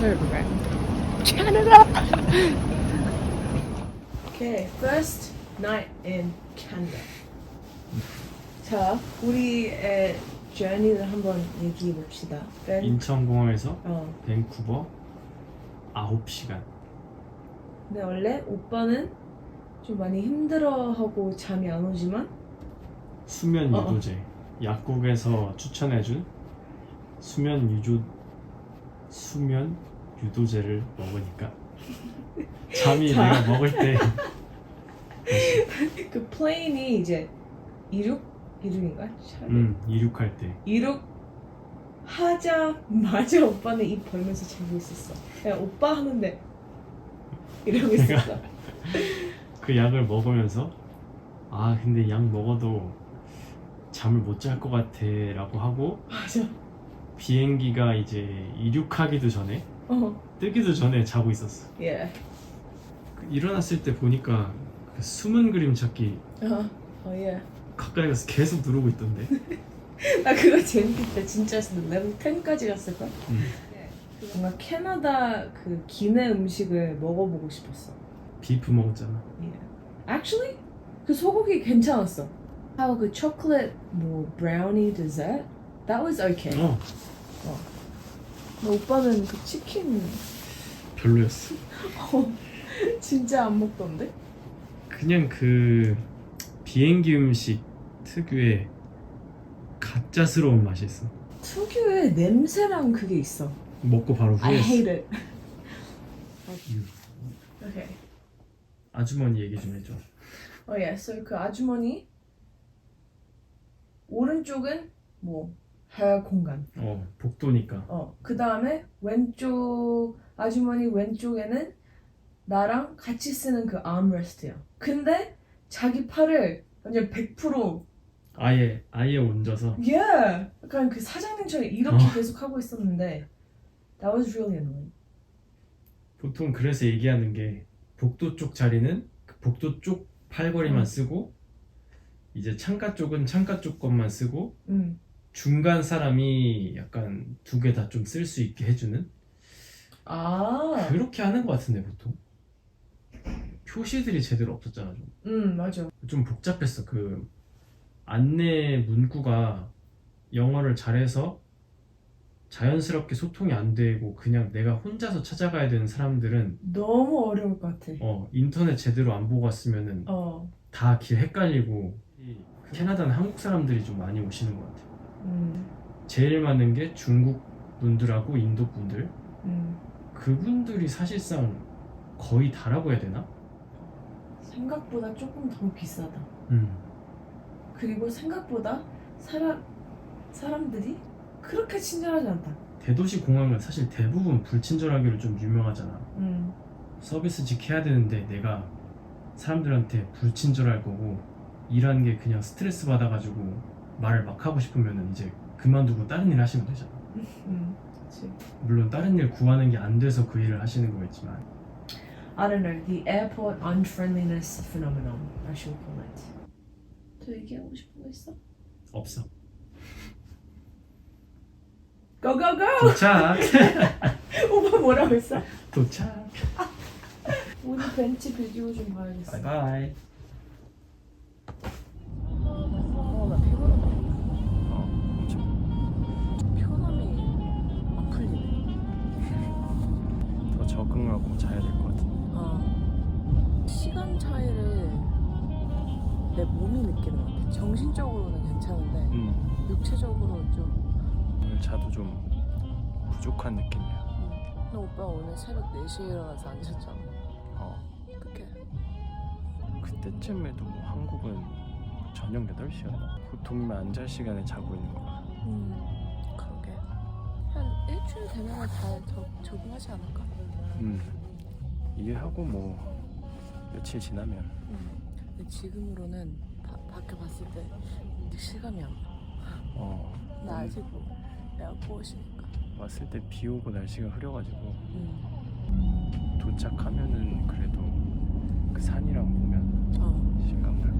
Correct. Canada. Okay, first night in Canada. 자, 우리의 journey를 한번 얘기해 봅시다. 인천공항에서 밴쿠버 9시간. 근데 원래 오빠는 좀 많이 힘들어하고 잠이 안 오지만 수면 유도제. 약국에서 추천해준 수면 유도제를 먹으니까 잠이 내가 먹을 때 그 플레인이 이제 이륙인가? 이륙할 때 이륙 하자마자 오빠는 입 벌면서 자고 있었어. 그냥 오빠 하는데 이러고 있었어. 그 약을 먹으면서 근데 약 먹어도 잠을 못 잘 것 같아 라고 하고 맞아. 비행기가 이제 이륙하기도 전에 뜨기도 전에 자고 있었어. 예. 일어났을 때 보니까 그 숨은 그림 찾기 예. 가까이 가서 계속 누르고 있던데. 나 그거 재밌겠다. 진짜 레벨 10까지 갔을걸? 뭔가 캐나다 그 기내 음식을 먹어보고 싶었어. 비프 먹었잖아. Actually, 그 소고기 괜찮았어. 하고 그 초콜릿 뭐 브라우니 디저트 that was okay. 근데 오빠는 그 치킨 별로였어. 진짜 안 먹던데? 그냥 그 비행기 음식 특유의 가짜스러운 맛이 있어. 특유의 냄새랑 그게 있어. 먹고 바로 I 후회했어. hate it. Okay. 아주머니 얘기 좀 해줘. So 그 아주머니 오른쪽은 뭐 해 공간. 복도니까. 그 다음에 왼쪽 아주머니 왼쪽에는 나랑 같이 쓰는 그 armrest야. 근데 자기 팔을 완전 100% 아예 얹어서. 약간 그 사장님처럼 이렇게 계속 하고 있었는데 that was really annoying. 보통 그래서 얘기하는 게 복도 쪽 자리는 그 복도 쪽 팔걸이만 쓰고 이제 창가 쪽은 창가 쪽 것만 쓰고 중간 사람이 약간 두 개 다 좀 쓸 수 있게 해주는 그렇게 하는 것 같은데 보통 표시들이 제대로 없었잖아. 맞아. 좀 복잡했어. 그 안내 문구가 영어를 잘해서 자연스럽게 소통이 안 되고 그냥 내가 혼자서 찾아가야 되는 사람들은 너무 어려울 것 같아. 인터넷 제대로 안 보고 왔으면은 다 길 헷갈리고. 캐나다는 한국 사람들이 좀 많이 오시는 것 같아. 제일 많은 게 중국 분들하고 인도 분들. 그분들이 사실상 거의 다라고 해야 되나? 생각보다 조금 더 비싸다. 그리고 생각보다 사람들이 그렇게 친절하지 않다. 대도시 공항은 사실 대부분 불친절하기로 좀 유명하잖아. 서비스직 해야 되는데 내가 사람들한테 불친절할 거고 일하는 게 그냥 스트레스 받아가지고 말을 막 하고 싶으면 이제 그만두고 다른 일 하시면 되잖아. 그치. 물론 다른 일 구하는 게 안 돼서 그 일을 하시는 거겠지만. I don't know, the airport unfriendliness phenomenon, I should call it. 더 얘기하고 싶은 거 있어? 없어. Go go go! 도착. 오빠 뭐라고 했어? 도착. 우리 벤치 비디오 좀 봐야겠어. 바이바이. 나 피곤하다. 피곤함이 안 풀리네. 더 적응하고 자야 될 것 같아. 시간 차이를 내 몸이 느끼는 것 같아. 정신적으로는 괜찮은데 육체적으로 좀 오늘 자도 좀 부족한 느낌이야. 근데 오빠 오늘 새벽 4시에 일어나서 안 잤잖아. 어떡해. 그때쯤에도 뭐 한국은 저녁 8시였나? 보통이면 안 잘 시간에 자고 있는 거야. 그러게. 한 일주일 되면 다 적응하지 않을까? 이해하고 뭐 며칠 지나면. 근데 지금으로는 밖에 봤을 때 실감이 안 나. 나 아직 에어포시니까. 왔을 때 비 오고 날씨가 흐려가지고 도착하면은 그래도 그 산이랑 보면 실감 날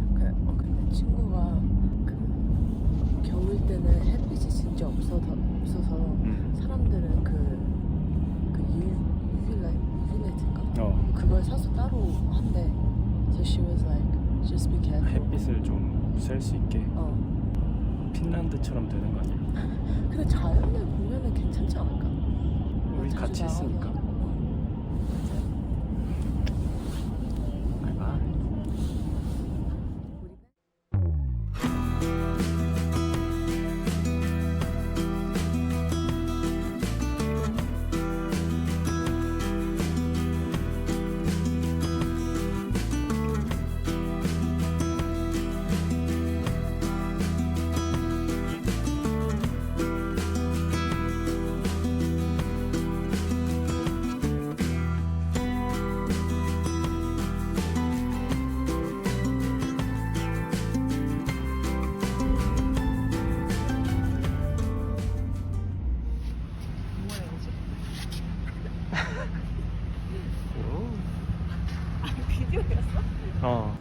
거. 근데 친구가 그 겨울 때는 햇빛이 진짜 없어서 사람들은 그 그걸 사서 따로 한대. So she was like, just be careful. 햇빛을 좀 쐴 수 있게 핀란드처럼 되는 거 아니야? 근데 자연을 보면은 괜찮지 않을까? 우리 같이 있으니까. 바이바이. 비디오였어? 어.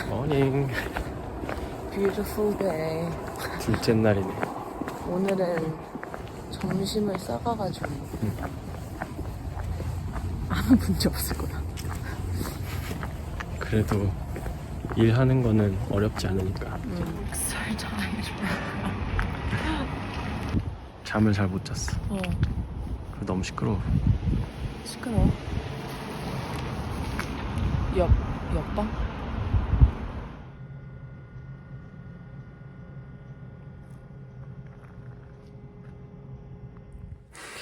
모닝. Beautiful day. 둘째 날이네. 오늘은 점심을 싸가가지고 아무 문제 없을 거야. 그래도 일하는 거는 어렵지 않으니까. 살짝 잠을 잘 못 잤어. 너무 시끄러워. 시끄러워. 옆방?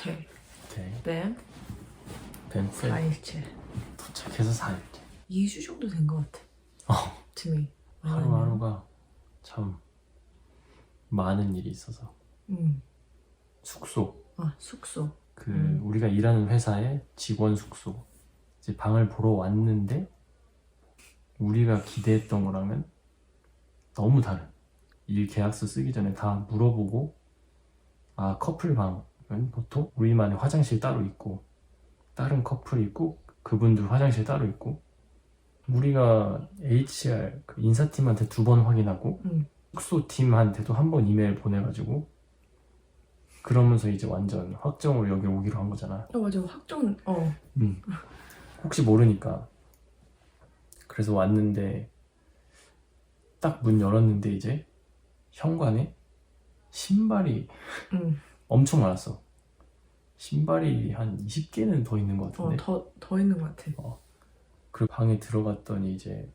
오케이. 뱀? 벤셀 4일째. 도착해서 4일째. 2주 정도 된 것 같아. to me. 하루하루가 참 많은 일이 있어서. 숙소. 숙소. 우리가 일하는 회사의 직원 숙소. 이제 방을 보러 왔는데 우리가 기대했던 거랑은 너무 다른. 일 계약서 쓰기 전에 다 물어보고, 커플 방은 보통 우리만의 화장실 따로 있고 다른 커플이 있고 그분들 화장실 따로 있고, 우리가 HR 그 인사팀한테 2번 확인하고 숙소팀한테도 1번 이메일 보내가지고, 그러면서 이제 완전 확정으로 여기 오기로 한 거잖아. 맞아. 확정. 혹시 모르니까. 그래서 왔는데 딱 문 열었는데 이제 현관에 신발이 엄청 많았어. 신발이 한 20개는 더 있는 것 같은데. 더 있는 것 같아. 그리고 방에 들어갔더니 이제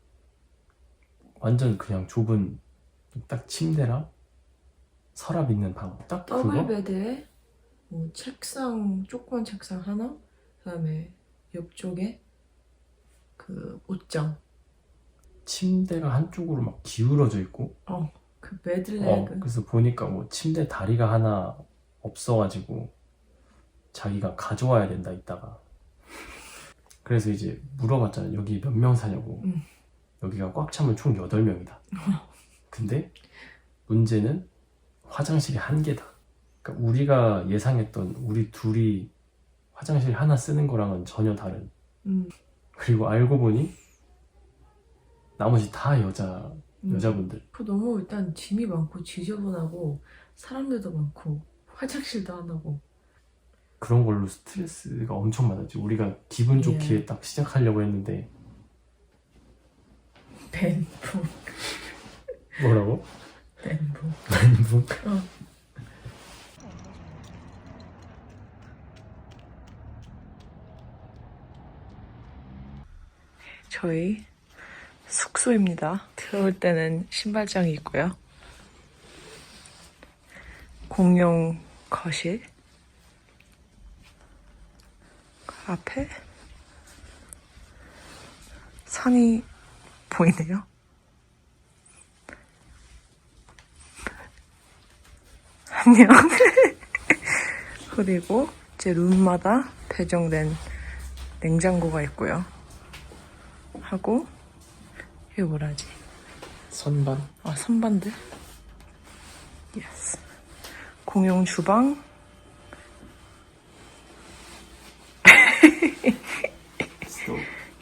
완전 그냥 좁은 딱 침대랑 서랍 있는 방. 딱 그거? 더블 베드에 책상, 조그만 책상 하나, 그다음에 옆쪽에 그 옷장. 침대가 한쪽으로 막 기울어져 있고. 그 베드레그. 그래서 보니까 뭐 침대 다리가 하나 없어가지고 자기가 가져와야 된다 이따가. 그래서 이제 물어봤잖아. 여기 몇 명 사냐고. 여기가 꽉 차면 총 8명이다. 근데 문제는 화장실이 1개다. 그러니까 우리가 예상했던 우리 둘이 화장실 하나 쓰는 거랑은 전혀 다른. 그리고 알고 보니 나머지 다 여자분들. 너무 일단 짐이 많고 지저분하고 사람들도 많고 화장실도 안 하고. 그런 걸로 스트레스가 엄청 많았지. 우리가 기분 좋게 딱 시작하려고 했는데 멘붕. 뭐라고? 멘붕. 멘붕? 저희 숙소입니다. 들어올 때는 신발장이 있고요. 공용 거실. 그 앞에 산이 보이네요. 안녕. 그리고 제 룸마다 배정된 냉장고가 있고요. 하고 이게 뭐라지? 선반? 아, 선반들. 예스. 공용 주방.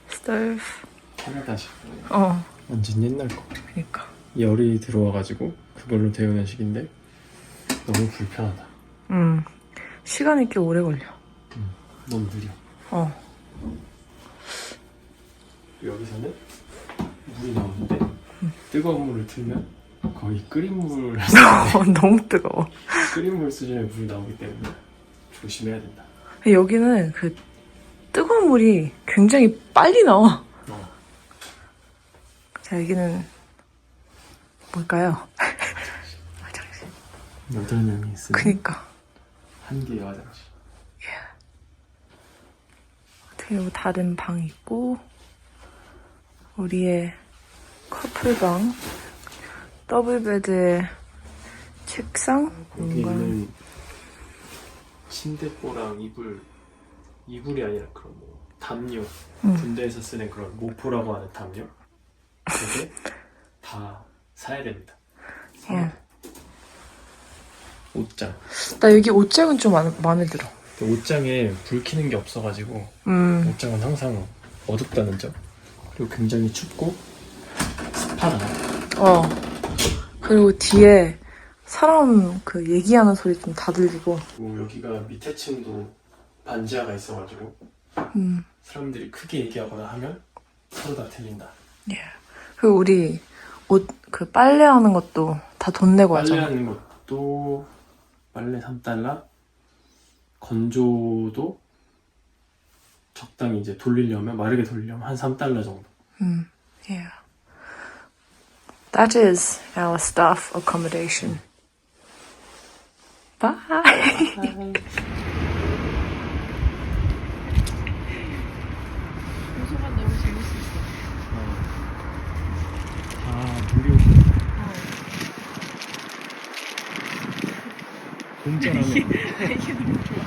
스토브. 캐나다식. 어, 완전 옛날 거. 그니까. 열이 들어와가지고 그걸로 데우는 식인데 너무 불편하다. 시간이 꽤 오래 걸려. 너무 느려. 어. 여기서는 물이 나오는데 뜨거운 물을 틀면 거의 끓인 물 너무 뜨거워. 끓인 물 수준의 물이 나오기 때문에 조심해야 된다. 여기는 그 뜨거운 물이 굉장히 빨리 나와. 자, 여기는 뭘까요? 화장실. 8명이 있으면 그니까. 한 개의 화장실. 그리고 다른 방 있고, 우리의 커플방, 더블베드의 책상, 여기는 침대뽀랑 이불이 아니라 그런 뭐 담요, 군대에서 쓰는 그런 모포라고 하는 담요, 그게 다 사야 됩니다. 옷장. 나 여기 옷장은 좀 마음에 들어. 옷장에 불 켜는 게 없어가지고 옷장은 항상 어둡다는 점. 그리고 굉장히 춥고 습하다. 그리고 뒤에 사람 그 얘기하는 소리 좀 다 들리고. 그리고 여기가 밑에 층도 반지하가 있어가지고 사람들이 크게 얘기하거나 하면 서로 다 들린다. 그리고 우리 옷 그 빨래하는 것도 다 돈 내고 하잖아. 빨래하는 것도 빨래 3달러, 건조도 적당히 이제 돌리려면 마르게 돌리려면 한 3달러 정도. Yeah. That is our staff accommodation. Bye. 도서관 너무 재밌었어. 무료. 공짜라면 이게 너무 좋아.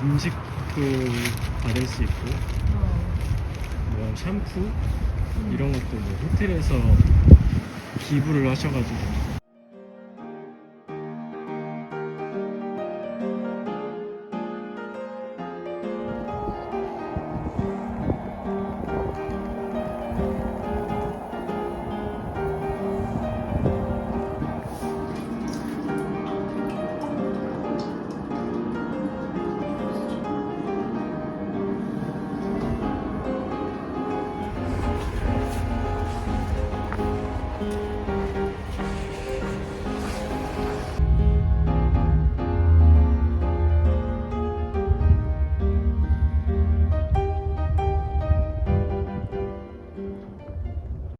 음식도 받을 수 있고 뭐 샴푸 이런 것도 뭐 호텔에서 기부를 하셔가지고